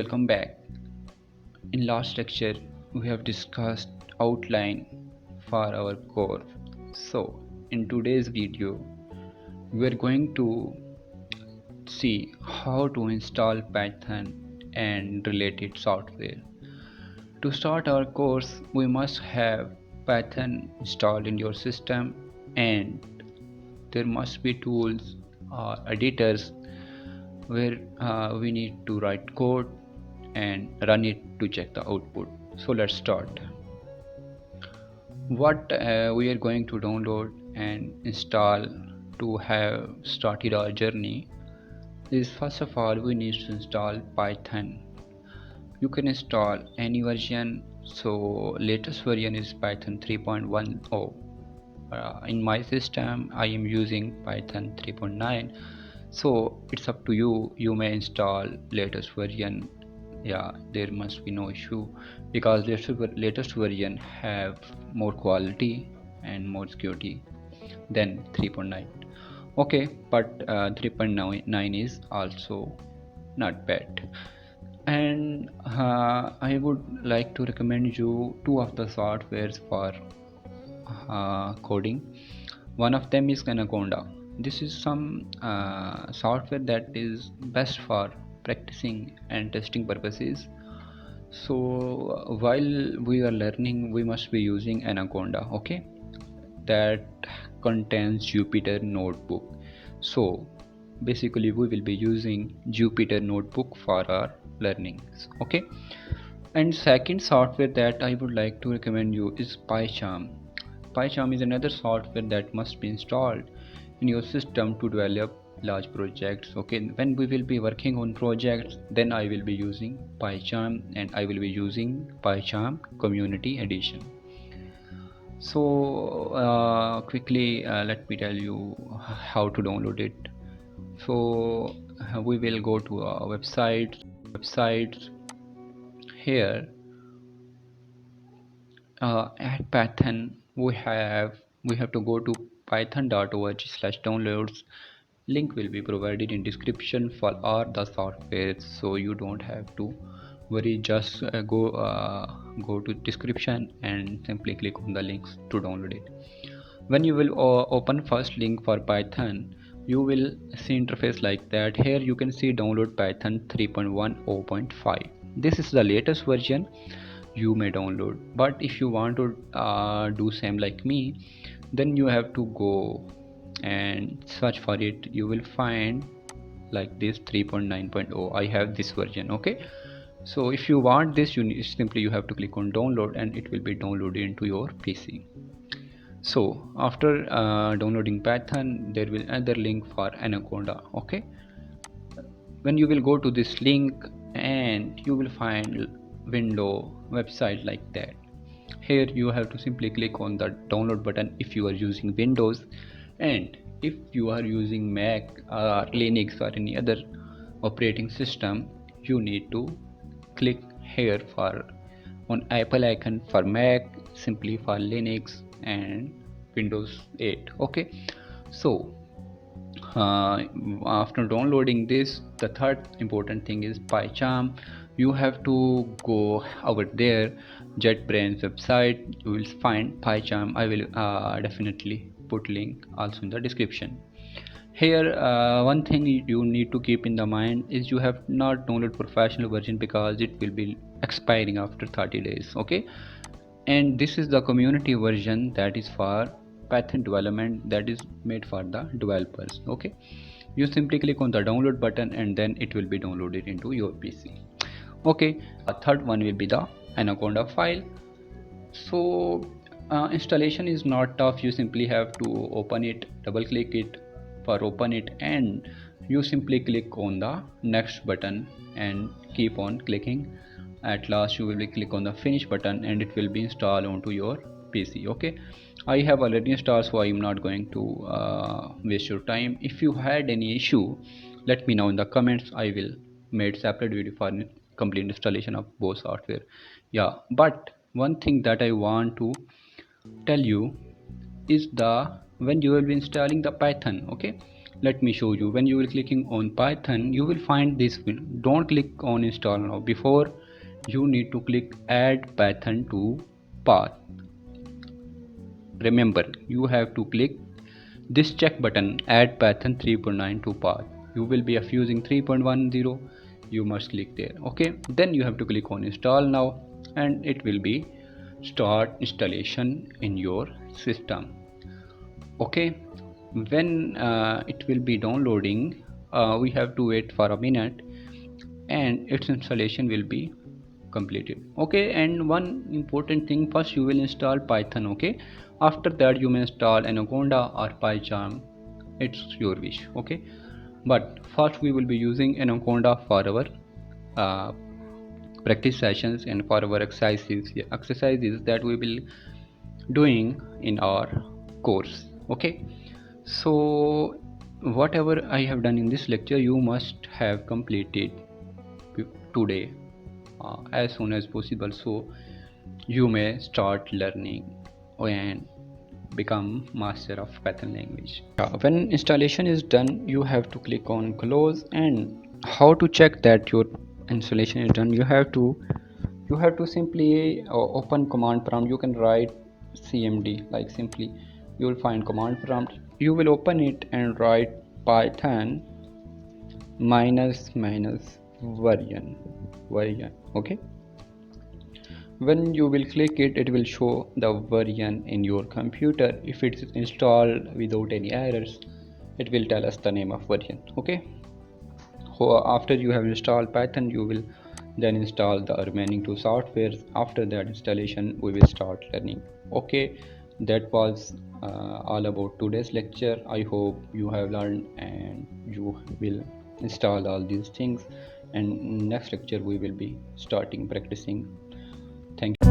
welcome back. In last lecture we have discussed outline for our course. So in today's video we are going to see how to install Python and related software. To start our course we must have Python installed in your system, and there must be tools or editors where we need to write code and run it to check the output. So let's start. What we are going to download and install to have started our journey is, first of all, we need to install Python. You can install any version, so latest version is Python 3.10. In my system I am using Python 3.9, so it's up to you. You may install latest version. There must be no issue because latest version have more quality and more security than 3.9. okay, but 3.9 is also not bad. And I would like to recommend you two of the softwares for coding. One of them is Anaconda. This is some software that is best for practicing and testing purposes. So while we are learning we must be using Anaconda, okay, that contains Jupyter notebook. So basically we will be using Jupyter notebook for our learnings, okay. And second software that I would like to recommend you is PyCharm. PyCharm is another software that must be installed in your system to develop large projects, okay. When we will be working on projects, then I will be using PyCharm, and I will be using PyCharm Community Edition. So quickly let me tell you how to download it. So we will go to our website. Here at Python we have to go to python.org/downloads. Link will be provided in description for all the softwares, so you don't have to worry. Just go to description and simply click on the links to download it. When you will open first link for Python, you will see interface like that. Here you can see download Python 3.10.5. this is the latest version you may download, but if you want to do same like me, then you have to go and search for it. You will find like this 3.9.0. I have this version, okay. So if you want this, you have to click on download and it will be downloaded into your PC. So after downloading Python, there will another link for Anaconda, okay. When you will go to this link and you will find window website like that. Here you have to simply click on the download button if you are using Windows, and if you are using Mac or Linux or any other operating system, you need to click here for on Apple icon for Mac, simply for Linux and Windows 8, okay. So after downloading this, the third important thing is PyCharm. You have to go over there, JetBrains website. You will find PyCharm. I will definitely put link also in the description. Here one thing you need to keep in the mind is you have not download professional version because it will be expiring after 30 days, okay. And this is the community version, that is for Python development, that is made for the developers, okay. You simply click on the download button and then it will be downloaded into your PC, okay. A third one will be the Anaconda file. So installation is not tough. You simply have to open it, double click it for open it, and you simply click on the next button and keep on clicking. At last you will be click on the finish button and it will be installed onto your PC, okay. I have already installed, so I am not going to waste your time. If you had any issue, let me know in the comments. I will make separate video for complete installation of both software. But one thing that I want to tell you is the when you will be installing the Python, okay, Let me show you. When you will clicking on Python, you will find this window. Don't click on install now. Before, you need to click add Python to path. Remember, you have to click this check button, add Python 3.9 to path. You will be using 3.10, you must click there. Okay, then you have to click on install now, and it will be start installation in your system. Okay, when it will be downloading, we have to wait for a minute and its installation will be completed. Okay, and one important thing, first you will install Python. Okay, after that you may install Anaconda or PyCharm, it's your wish. Okay, but first we will be using Anaconda for our uh, practice sessions and for our exercises that we will doing in our course. Okay, so whatever I have done in this lecture, you must have completed today as soon as possible, so you may start learning and become master of Python language. When installation is done, you have to click on close. And how to check that your installation is done? You have to simply open command prompt. You can write cmd, like simply you will find command prompt, you will open it and write python minus minus version. Okay, when you will click it, it will show the version in your computer. If it is installed without any errors, it will tell us the name of version. Okay, so after you have installed Python, you will then install the remaining two softwares. After that installation, we will start learning. Okay, that was all about today's lecture. I hope you have learned and you will install all these things, and next lecture we will be starting practicing. Thank you.